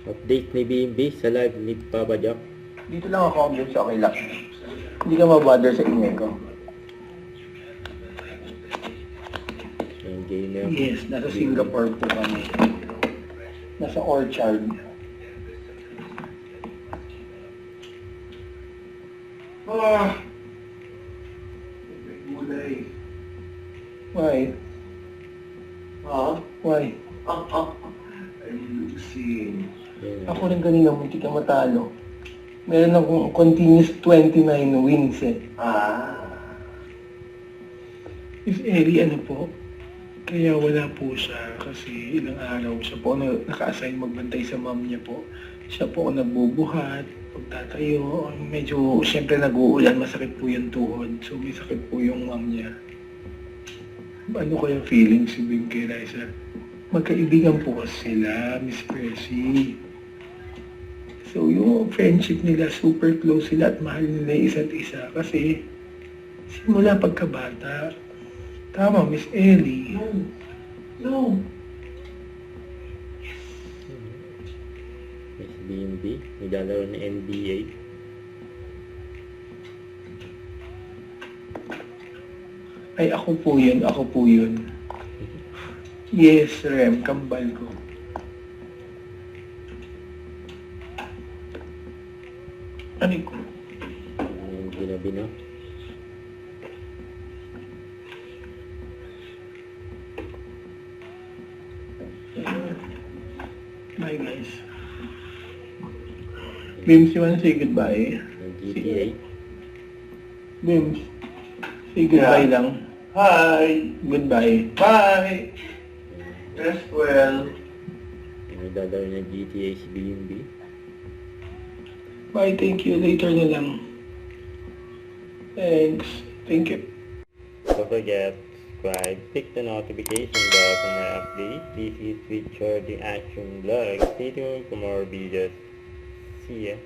Update ni BMB sa live ni Papa Jack. Dito lang ako update sa okay lang. Hindi ka mabother sa ingay ko. Yung gamer. Yes, nasa Singapore po kami. Nasa Orchard. Gulay. Why? Ha? Why? Ay, Lucy. Yan. Ako rin kanina munti ka matalo. Meron akong continuous 29 wins eh. Miss Ellie, ano po? Kaya wala po siya kasi ilang araw siya po naka-assign magbantay sa mom niya po. Siya po ang nagbubuhat, pagtatayo. Medyo, siyempre nag-uulan, masakit po yung tuhod. So may sakit po yung mom niya. Ano kaya feelings si Bing kay Liza? Magkaibigan po kasi sila, Miss Percy. So yung friendship nila, super close sila at mahal nila isa't isa kasi simula pagkabata. Tama, Miss Ellie. No. Miss BMB. Naglalaro ng NBA. Ay, ako po yun. Yes, Rem, kambal ko. Ano ko? Yung ginabi na. Bye, guys. Bims, you wanna say goodbye? Yung GTA. Bims, say goodbye Yeah. lang. Hi. Goodbye. Bye. Rest well. Yung naglalaro ng GTA si BMB. Bye, thank you. Later na lang. Thanks. Thank you. Don't forget, subscribe, click the notification bell for my updates. This is Richard the Action Vlog. Stay tuned for more videos. See ya.